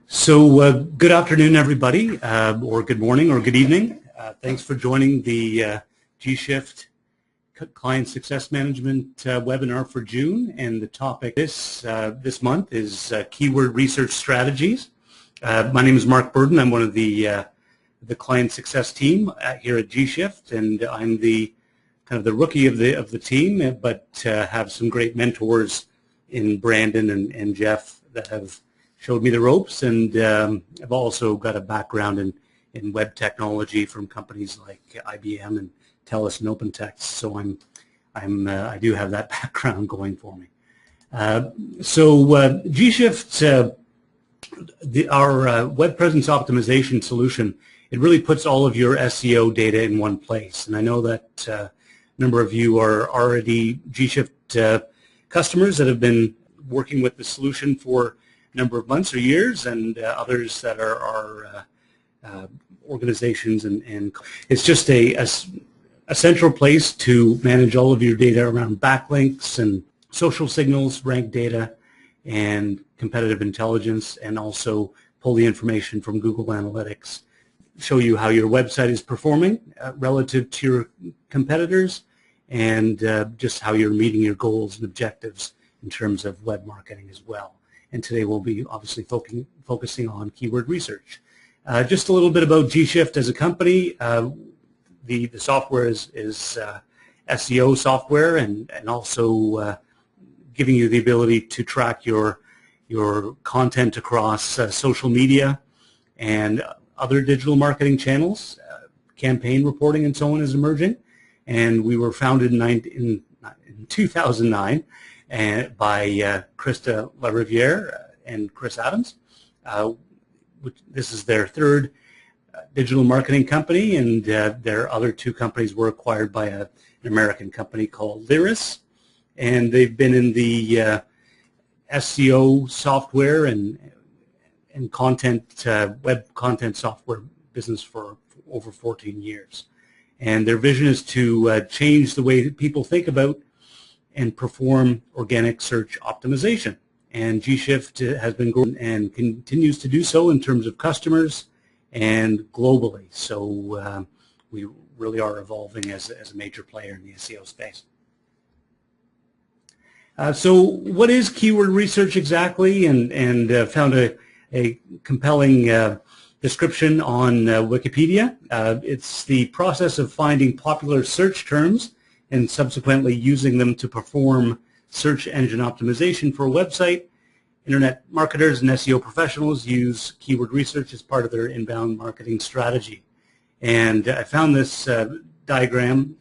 Good afternoon, everybody, or good morning, or good evening. Thanks for joining the GShift Client Success Management webinar for June. And the topic this month is keyword research strategies. My name is Mark Burden. I'm one of the client success team here at GShift, and I'm the kind of the rookie of the team, but have some great mentors in Brandon and Jeff that have showed me the ropes, and I've also got a background in web technology from companies like IBM and TELUS and OpenText, so I do have that background going for me. GShift, our web presence optimization solution, it really puts all of your SEO data in one place, and I know that a number of you are already GShift customers that have been working with the solution for number of months or years, and others that are organizations, and it's just a central place to manage all of your data around backlinks and social signals, rank data, and competitive intelligence, and also pull the information from Google Analytics, show you how your website is performing relative to your competitors, and just how you're meeting your goals and objectives in terms of web marketing as well. And today we'll be obviously focusing on keyword research. Just a little bit about GShift as a company. The software is SEO software, and also giving you the ability to track your content across social media and other digital marketing channels. Campaign reporting and so on is emerging, and we were founded in 2009. By Krista LaRiviere and Chris Adams. This is their third digital marketing company, and their other two companies were acquired by an American company called Lyris, and they've been in the SEO software and content web content software business for over 14 years. And their vision is to change the way that people think about and perform organic search optimization. And GShift has been growing and continues to do so in terms of customers and globally. So we really are evolving as a major player in the SEO space. So what is keyword research exactly? And found a compelling description on Wikipedia. It's the process of finding popular search terms and subsequently using them to perform search engine optimization for a website. Internet marketers and SEO professionals use keyword research as part of their inbound marketing strategy. And I found this diagram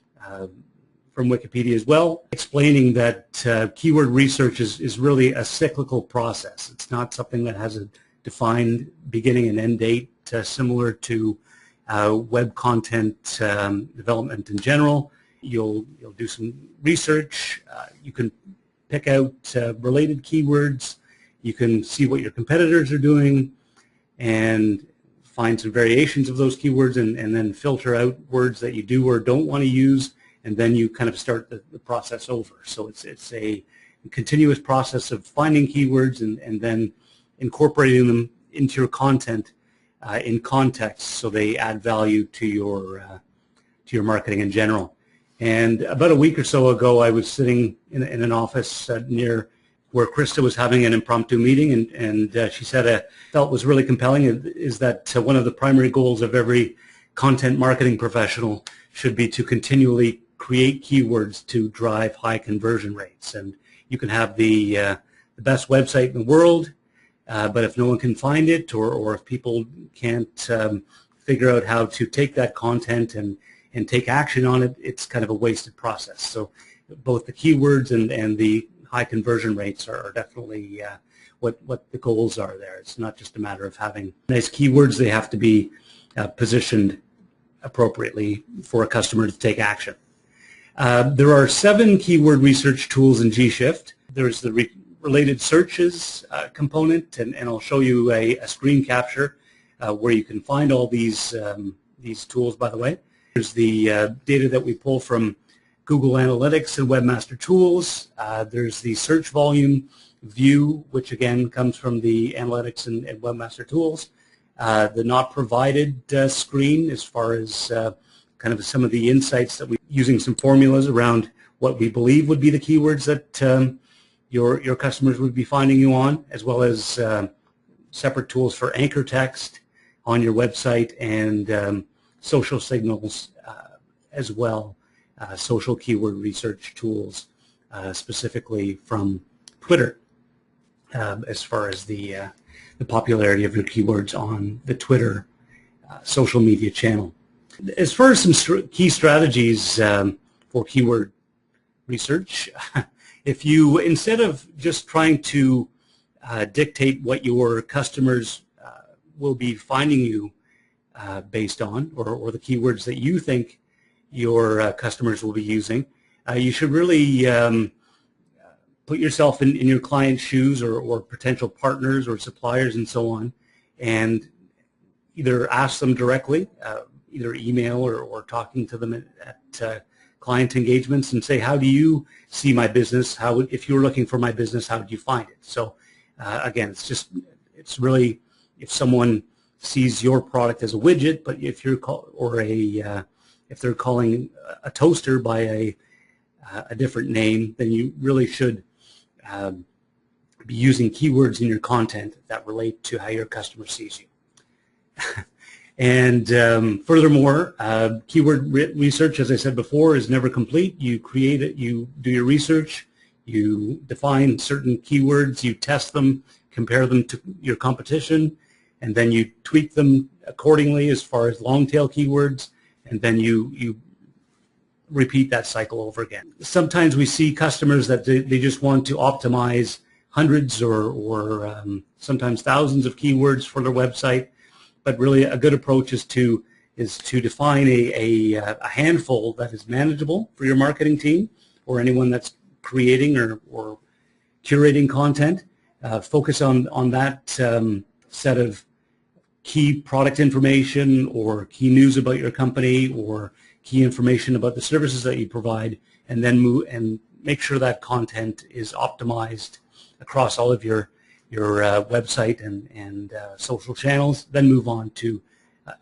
from Wikipedia as well, explaining that keyword research is really a cyclical process. It's not something that has a defined beginning and end date, similar to web content development in general. You'll do some research. You can pick out related keywords. You can see what your competitors are doing and find some variations of those keywords, and then filter out words that you do or don't want to use, and then you kind of start the process over. So it's a continuous process of finding keywords and then incorporating them into your content in context, so they add value to your marketing in general. And about a week or so ago, I was sitting in an office near where Krista was having an impromptu meeting, and she said felt was really compelling is that one of the primary goals of every content marketing professional should be to continually create keywords to drive high conversion rates. And you can have the best website in the world, but if no one can find it, or if people can't figure out how to take that content and take action on it, it's kind of a wasted process. So both the keywords and the high conversion rates are definitely what the goals are there. It's not just a matter of having nice keywords. They have to be positioned appropriately for a customer to take action. There are 7 keyword research tools in GShift. There's the related searches component, and I'll show you a screen capture where you can find all these tools, by the way. There's the data that we pull from Google Analytics and Webmaster Tools. There's the search volume view, which again comes from the Analytics and Webmaster Tools. The not provided screen, as far as kind of some of the insights that we're using some formulas around what we believe would be the keywords that your customers would be finding you on, as well as separate tools for anchor text on your website and social signals as well, social keyword research tools, specifically from Twitter, as far as the popularity of your keywords on the Twitter social media channel. As far as some key strategies for keyword research, if you, instead of just trying to dictate what your customers will be finding you based on, or the keywords that you think your customers will be using, you should really put yourself in your client's shoes, or potential partners or suppliers and so on, and either ask them directly, either email or talking to them at client engagements, and say, how do you see my business? How, if you were looking for my business, how did you find it? So again, it's really, if someone sees your product as a widget, but if you're if they're calling a toaster by a different name, then you really should be using keywords in your content that relate to how your customer sees you. And furthermore, keyword research, as I said before, is never complete. You create it, you do your research, you define certain keywords, you test them, compare them to your competition, and then you tweak them accordingly as far as long-tail keywords, and then you repeat that cycle over again. Sometimes we see customers that they just want to optimize hundreds or sometimes thousands of keywords for their website, but really a good approach is to define a handful that is manageable for your marketing team or anyone that's creating or curating content. Focus on that set of key product information or key news about your company or key information about the services that you provide, and then move and make sure that content is optimized across all of your website and social channels. Then move on to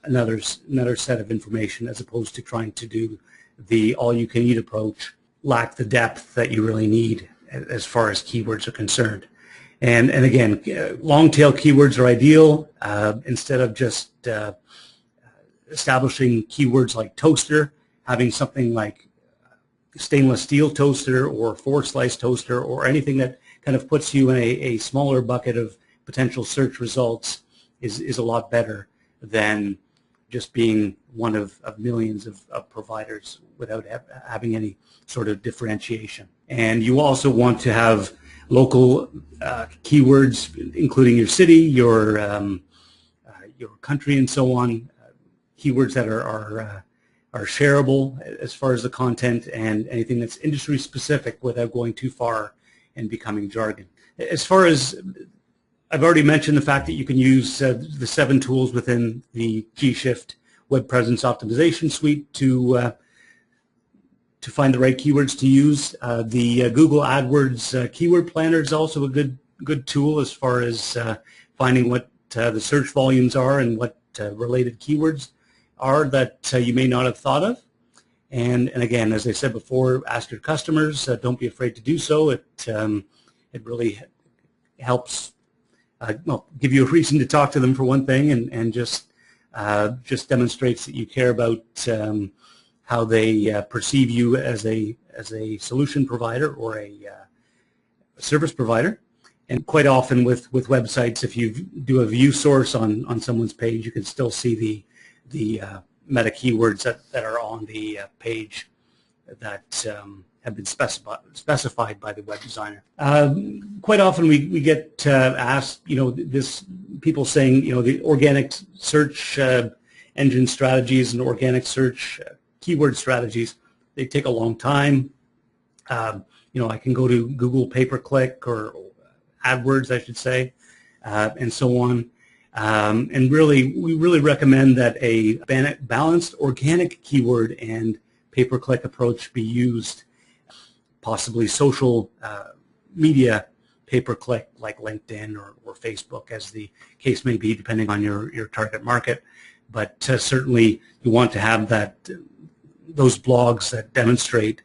another set of information, as opposed to trying to do the all-you-can-eat approach. Lack the depth that you really need as far as keywords are concerned. And again, long-tail keywords are ideal. Instead of just establishing keywords like toaster, having something like stainless steel toaster or 4-slice toaster or anything that kind of puts you in a smaller bucket of potential search results is a lot better than just being one of millions of providers without having any sort of differentiation. And you also want to have local keywords, including your city, your country, and so on. Keywords that are shareable as far as the content, and anything that's industry specific without going too far and becoming jargon. As far as, I've already mentioned the fact that you can use the 7 tools within the GShift Web Presence Optimization Suite to find the right keywords to use. The Google AdWords Keyword Planner is also a good tool as far as finding what the search volumes are and what related keywords are that you may not have thought of. And again, as I said before, ask your customers. Don't be afraid to do so. It really helps give you a reason to talk to them, for one thing, and just demonstrates that you care about how they perceive you as a solution provider or a service provider. And quite often with websites, if you do a view source on someone's page, you can still see the meta keywords that are on the page that have been specified by the web designer. Quite often we get asked, people saying, the organic search engine strategies and organic search keyword strategies, they take a long time. I can go to Google pay-per-click or AdWords, I should say, and so on. And really, we really recommend that a balanced organic keyword and pay-per-click approach be used, possibly social media pay-per-click like LinkedIn or Facebook, as the case may be, depending on your target market. But certainly you want to have those blogs that demonstrate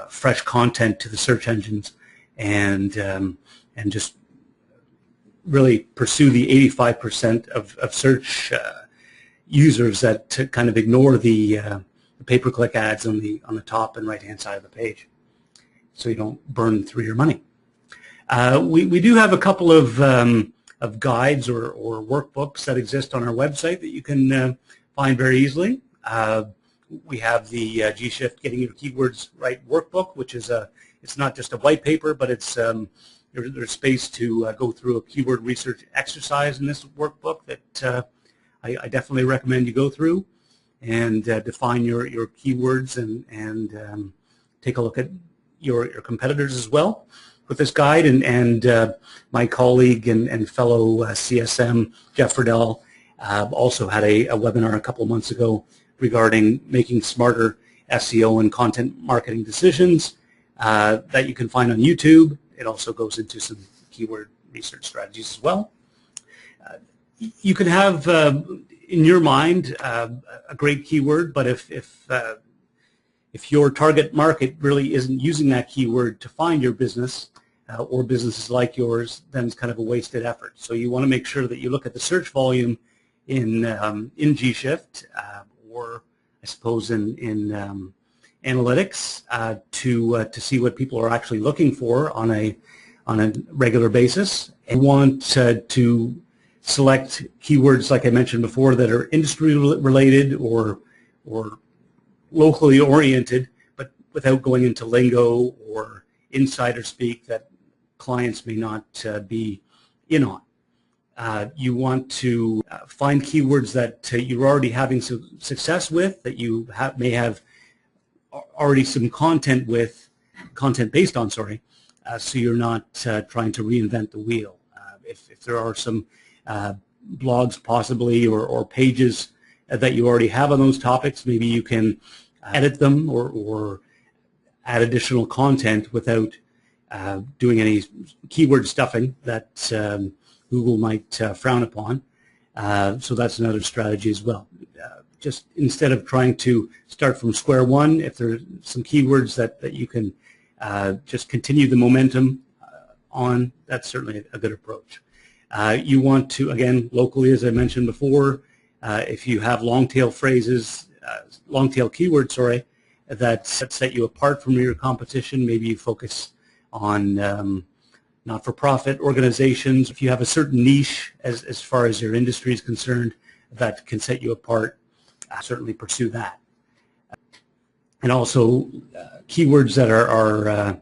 fresh content to the search engines, and just really pursue the 85% of search users that kind of ignore the pay-per-click ads on the top and right-hand side of the page, so you don't burn through your money. We do have a couple of guides or workbooks that exist on our website that you can find very easily. We have the GShift Getting Your Keywords Right workbook, which is it's not just a white paper, but it's there's space to go through a keyword research exercise in this workbook that I definitely recommend you go through and define your keywords and take a look at your competitors as well with this guide. And my colleague and fellow CSM, Jeff Friedel, also had a webinar a couple of months ago regarding making smarter SEO and content marketing decisions that you can find on YouTube. It also goes into some keyword research strategies as well. You can have in your mind a great keyword, but if your target market really isn't using that keyword to find your business or businesses like yours, then it's kind of a wasted effort. So you want to make sure that you look at the search volume in GShift or I suppose in analytics to see what people are actually looking for on a regular basis. And you want to select keywords, like I mentioned before, that are industry related or locally oriented, but without going into lingo or insider speak that clients may not be in on. You want to find keywords that you're already having some success with, that you may have already some content based on, so you're not trying to reinvent the wheel. If there are some blogs possibly or pages that you already have on those topics, maybe you can edit them or add additional content without doing any keyword stuffing that Google might frown upon. So that's another strategy as well. Just instead of trying to start from square one, if there are some keywords that you can just continue the momentum on, that's certainly a good approach. You want to, again, locally, as I mentioned before, if you have long-tail phrases, long-tail keywords, that set you apart from your competition, maybe you focus on not-for-profit organizations. If you have a certain niche as far as your industry is concerned that can set you apart, certainly pursue that. And also keywords that are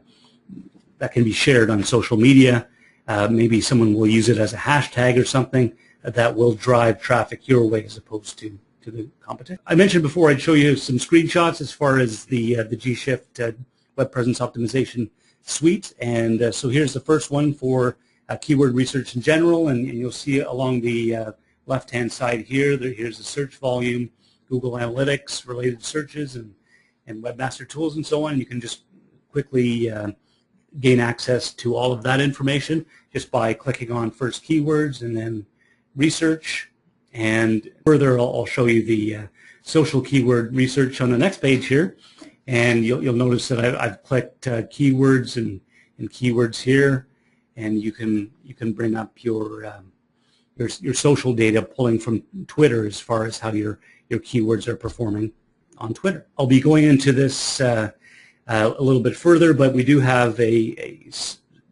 that can be shared on social media. Maybe someone will use it as a hashtag or something that will drive traffic your way as opposed to the competition. I mentioned before I'd show you some screenshots as far as the GShift Web Presence Optimization Suite. And so here's the first one for keyword research in general, and you'll see along the left-hand side here, here's the search volume, Google Analytics, related searches, and Webmaster Tools and so on. You can just quickly gain access to all of that information just by clicking on first keywords and then research. And further, I'll show you the social keyword research on the next page here. And you'll notice that I've clicked keywords and keywords here, and you can bring up your social data pulling from Twitter as far as how your keywords are performing on Twitter. I'll be going into this a little bit further, but we do have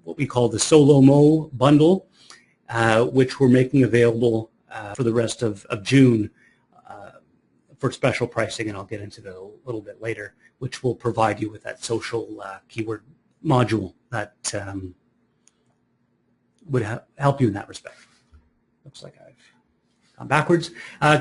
what we call the Solo-Mo bundle, which we're making available for the rest of June for special pricing, and I'll get into that a little bit later, which will provide you with that social keyword module that would help you in that respect. Looks like I've gone backwards.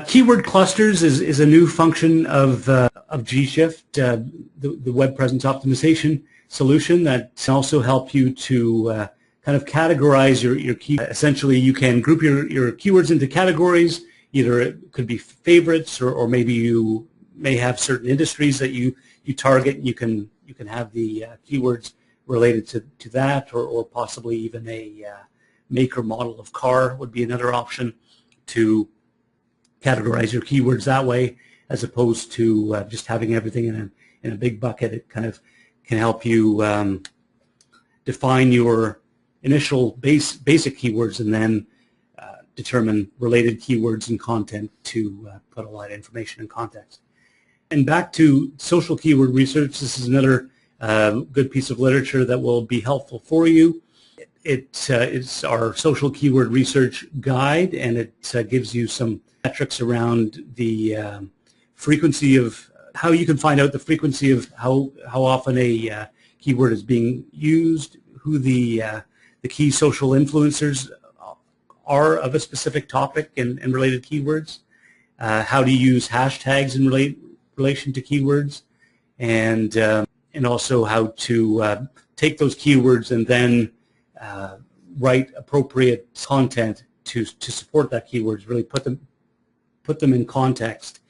Keyword clusters is a new function of GShift, the web presence optimization solution that can also help you to kind of categorize your key. Essentially, you can group your keywords into categories. Either it could be favorites, or maybe you may have certain industries that you you target, you can have the keywords related to that, or possibly even a make or model of car would be another option to categorize your keywords that way, as opposed to just having everything in a big bucket. It kind of can help you define your initial basic keywords and then determine related keywords and content to put a lot of information in context. And back to social keyword research, this is another good piece of literature that will be helpful for you. It's our social keyword research guide, and it gives you some metrics around the frequency of how you can find out the frequency of how often a keyword is being used, who the key social influencers are of a specific topic and related keywords, how to use hashtags in relation to keywords, and also how to take those keywords and then write appropriate content to support that keywords, really put them in context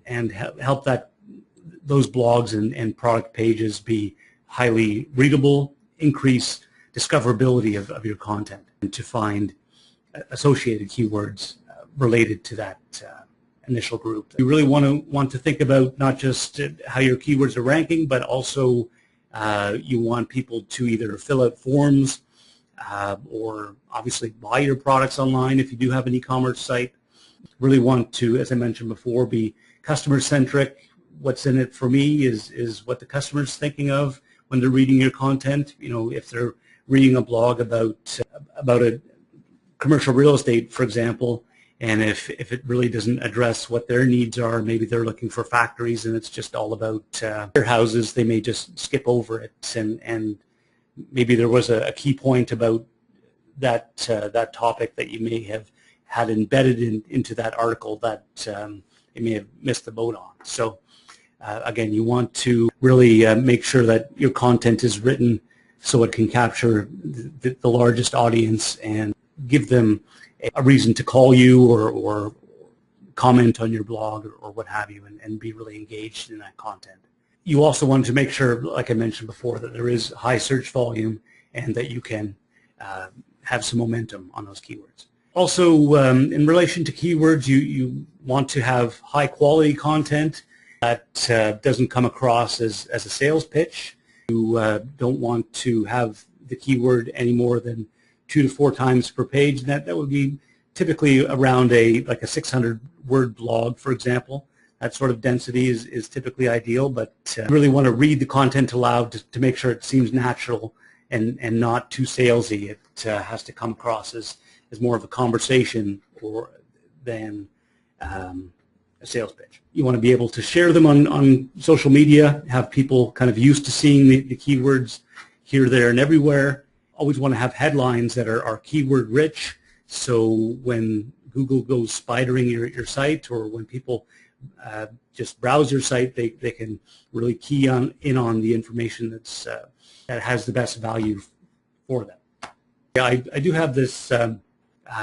and help those blogs and product pages be highly readable, increase discoverability of your content, and to find associated keywords related to that initial group. You really want to think about not just how your keywords are ranking, but also you want people to either fill out forms or obviously buy your products online if you do have an e-commerce site. Really want to, as I mentioned before, be customer-centric. What's in it for me is what the customer's thinking of when they're reading your content. You know, if they're reading a blog about a commercial real estate, for example, and if it really doesn't address what their needs are, maybe they're looking for factories and it's just all about warehouses, they may just skip over it, and maybe there was a key point about that topic that you may have had embedded into that article that you may have missed the boat on. So again, you want to really make sure that your content is written so it can capture the largest audience and give them a reason to call you or comment on your blog or what have you, and be really engaged in that content. You also want to make sure, like I mentioned before, that there is high search volume and that you can have some momentum on those keywords. Also, in relation to keywords, you want to have high quality content that doesn't come across as a sales pitch. You don't want to have the keyword any more than 2 to 4 times per page. And that would be typically around like a 600-word blog, for example. That sort of density is typically ideal, but you really want to read the content aloud to make sure it seems natural and not too salesy. It has to come across as more of a conversation than a sales pitch. You want to be able to share them on social media, have people kind of used to seeing the keywords here, there, and everywhere. Always want to have headlines that are keyword rich, so when Google goes spidering your site, or when people just browse your site, they can really key in on the information that has the best value for them. Yeah, I do have this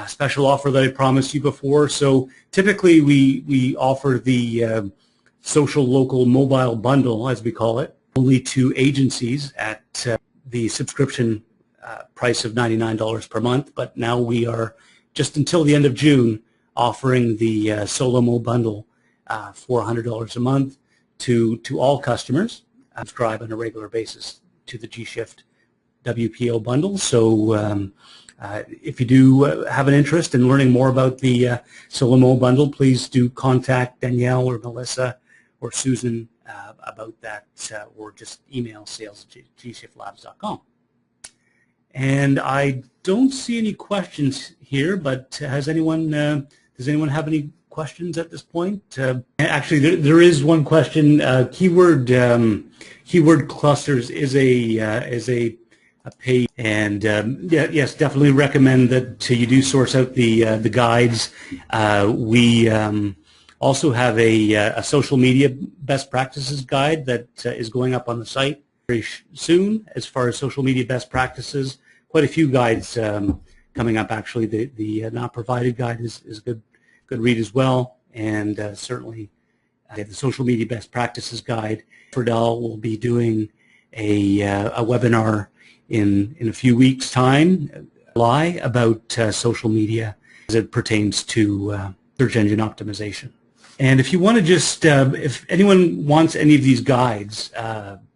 special offer that I promised you before. So typically we offer the social local mobile bundle, as we call it, only to agencies at the subscription price of $99 per month. But now we are, just until the end of June, offering the Solomo bundle for $100 a month to all customers subscribe on a regular basis to the GShift WPO bundle. So if you do have an interest in learning more about the Solomo bundle, please do contact Danielle or Melissa or Susan about that, or just email sales@gshiftlabs.com. And I don't see any questions here, but does anyone have any questions at this point? Actually, there is one question. Keyword clusters is a paid, and yes, definitely recommend that you do source out the guides. We also have a social media best practices guide that is going up on the site very soon. As far as social media best practices, quite a few guides coming up. Actually, the not provided guide is a good read as well, and certainly the Social Media Best Practices Guide. Ferdell will be doing a webinar in a few weeks' time about social media as it pertains to search engine optimization. And if you want to just, if anyone wants any of these guides,